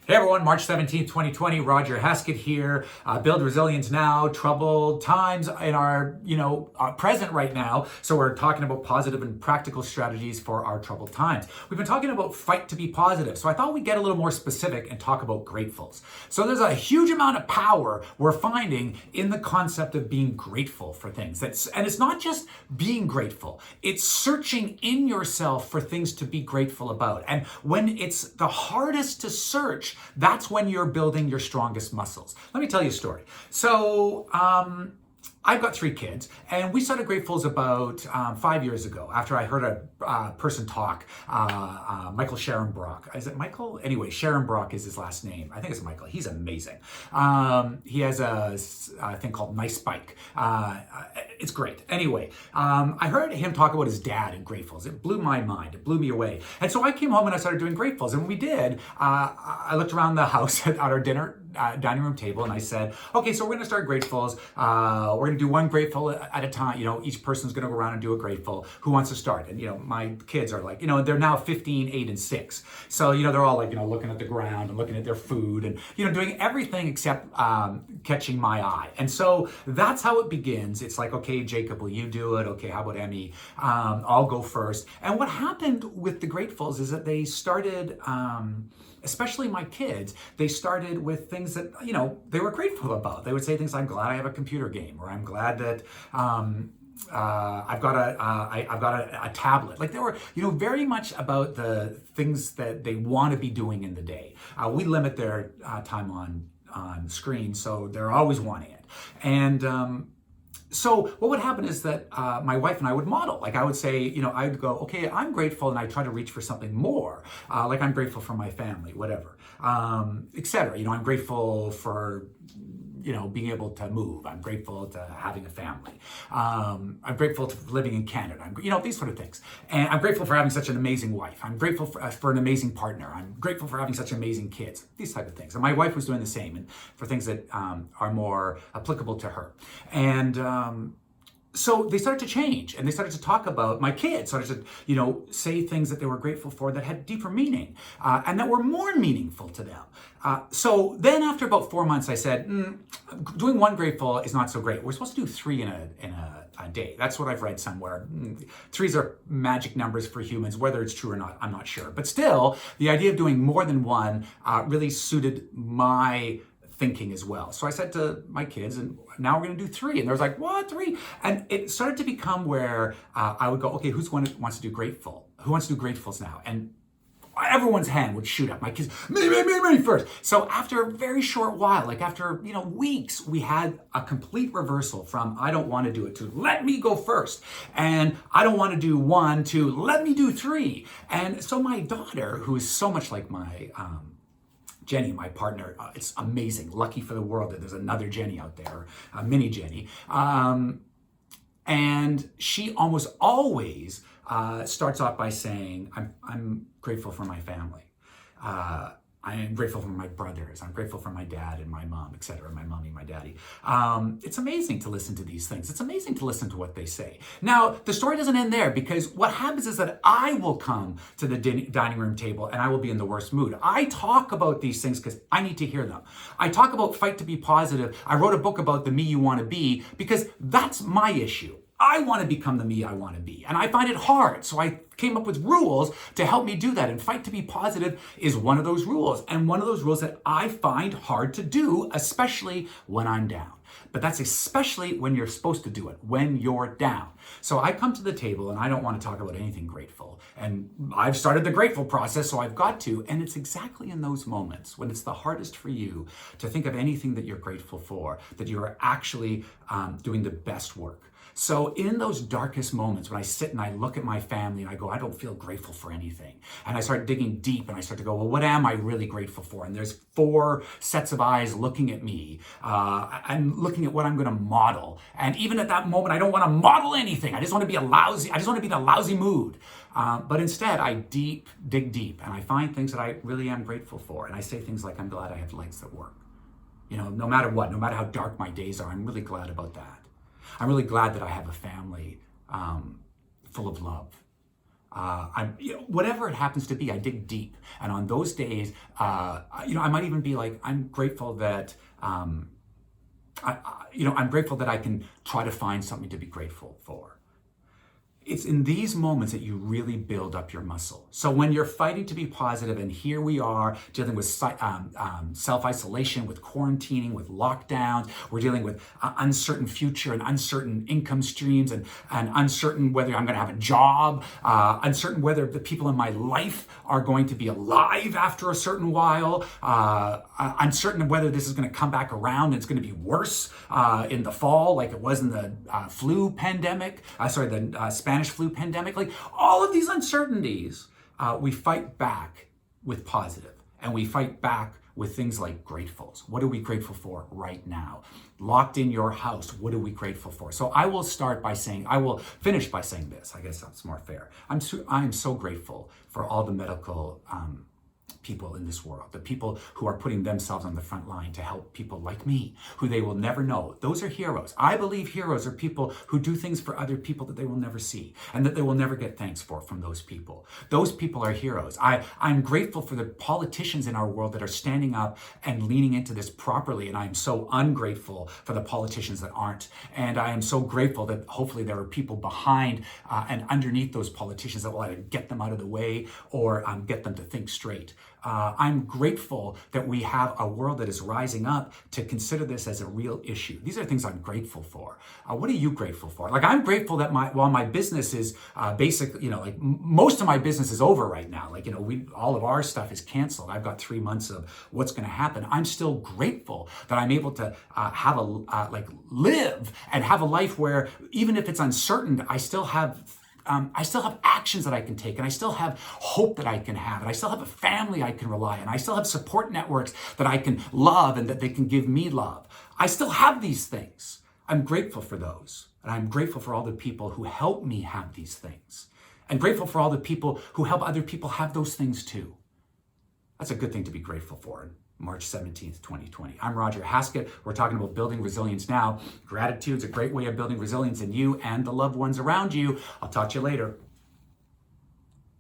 Hey everyone, March 17th, 2020, Roger Haskett here. Build resilience now, troubled times in our, present right now. So we're talking about positive and practical strategies for our troubled times. We've been talking about fight to be positive. So I thought we'd get a little more specific and talk about gratefuls. So there's a huge amount of power we're finding in the concept of being grateful for things. And it's not just being grateful. It's searching in yourself for things to be grateful about. And when it's the hardest to search, that's when you're building your strongest muscles. Let me tell you a story. So, I've got 3 kids, and we started Gratefuls about 5 years ago after I heard a person talk, Michael Sharon Brock. Is it Michael? Anyway, Sharon Brock is his last name. I think it's Michael. He's amazing. He has a thing called Nice Bike. It's great. Anyway, I heard him talk about his dad in Gratefuls. It blew my mind. It blew me away. And so I came home and I started doing Gratefuls. And when we did, I looked around the house at our dining room table, and I said, okay, so we're going to start Gratefuls. We're going to do one grateful at a time. Each person's going to go around and do a grateful. Who wants to start? And, my kids are like, they're now 15, 8, and 6. So, they're all like, looking at the ground and looking at their food and, doing everything except catching my eye. And so that's how it begins. It's like, okay, Jacob, will you do it? Okay, how about Emmy? I'll go first. And what happened with the gratefuls is that they started, especially my kids, they started with things that, they were grateful about. They would say things like, I'm glad I have a computer game, or I'm glad that I've got a tablet. Like they were, very much about the things that they want to be doing in the day. We limit their time on screen, so they're always wanting it. And so what would happen is that my wife and I would model. Like I would say, I'd go, okay, I'm grateful, and I try to reach for something more. Like I'm grateful for my family, whatever, etc. I'm grateful for, being able to move. I'm grateful to having a family. I'm grateful for living in Canada. These sort of things. And I'm grateful for having such an amazing wife. I'm grateful for an amazing partner. I'm grateful for having such amazing kids. These type of things. And my wife was doing the same, and for things that are more applicable to her. And so they started to change, and they started to talk about, my kids started to, say things that they were grateful for that had deeper meaning and that were more meaningful to them. So then after about 4 months, I said, doing one grateful is not so great. We're supposed to do 3 in a day. That's what I've read somewhere. 3s are magic numbers for humans. Whether it's true or not, I'm not sure. But still, the idea of doing more than one really suited my thinking as well. So I said to my kids, and now we're going to do 3. And they was like, what, 3? And it started to become where I would go, okay, who wants to do grateful? Who wants to do gratefuls now? And everyone's hand would shoot up. My kids, me first. So after a very short while, like after, weeks, we had a complete reversal from I don't want to do it to let me go first. And I don't want to do 1 to let me do 3. And so my daughter, who is so much like my Jenny, my partner, it's amazing. Lucky for the world that there's another Jenny out there, a mini Jenny. And she almost always starts off by saying, I'm grateful for my family. I am grateful for my brothers. I'm grateful for my dad and my mom, etc. My mommy, my daddy. It's amazing to listen to these things. It's amazing to listen to what they say. Now, the story doesn't end there, because what happens is that I will come to the dining room table and I will be in the worst mood. I talk about these things because I need to hear them. I talk about fight to be positive. I wrote a book about the me you want to be because that's my issue. I want to become the me I want to be, and I find it hard. So I came up with rules to help me do that. And fight to be positive is one of those rules, and one of those rules that I find hard to do, especially when I'm down. But that's especially when you're supposed to do it, when you're down. So I come to the table and I don't want to talk about anything grateful. And I've started the grateful process, so I've got to. And it's exactly in those moments when it's the hardest for you to think of anything that you're grateful for, that you're actually doing the best work. So in those darkest moments, when I sit and I look at my family and I go, I don't feel grateful for anything. And I start digging deep and I start to go, well, what am I really grateful for? And there's 4 sets of eyes looking at me. I'm looking at what I'm going to model. And even at that moment, I don't want to model anything. I just want to be I just want to be in a lousy mood. But instead, I dig deep, and I find things that I really am grateful for. And I say things like, I'm glad I have legs that work. No matter what, no matter how dark my days are, I'm really glad about that. I'm really glad that I have a family full of love. whatever it happens to be, I dig deep. And on those days, I might even be like, I'm grateful that, I'm grateful that I can try to find something to be grateful for. It's in these moments that you really build up your muscle. So when you're fighting to be positive, and here we are dealing with self-isolation, with quarantining, with lockdowns, we're dealing with uncertain future and uncertain income streams, and uncertain whether I'm going to have a job, uncertain whether the people in my life are going to be alive after a certain while, uncertain whether this is going to come back around and it's going to be worse in the fall like it was in the flu pandemic, the Spanish flu pandemic. Like all of these uncertainties, we fight back with positive, and we fight back with things like gratefuls. What are we grateful for right now? Locked in your house, what are we grateful for? So I will finish by saying this. I guess that's more fair. I'm so grateful for all the medical people in this world, the people who are putting themselves on the front line to help people like me, who they will never know. Those are heroes. I believe heroes are people who do things for other people that they will never see, and that they will never get thanks for from those people. Those people are heroes. I'm grateful for the politicians in our world that are standing up and leaning into this properly, and I am so ungrateful for the politicians that aren't. And I am so grateful that hopefully there are people behind and underneath those politicians that will either get them out of the way or get them to think straight. I'm grateful that we have a world that is rising up to consider this as a real issue. These are things I'm grateful for. What are you grateful for? Like, I'm grateful that while my business is basically, most of my business is over right now. Like, all of our stuff is canceled. I've got 3 months of what's going to happen. I'm still grateful that I'm able to live and have a life where even if it's uncertain, I still have actions that I can take, and I still have hope that I can have, and I still have a family I can rely on. I still have support networks that I can love and that they can give me love. I still have these things. I'm grateful for those. And I'm grateful for all the people who help me have these things. And grateful for all the people who help other people have those things too. That's a good thing to be grateful for. March 17th, 2020. I'm Roger Haskett. We're talking about building resilience now. Gratitude's a great way of building resilience in you and the loved ones around you. I'll talk to you later.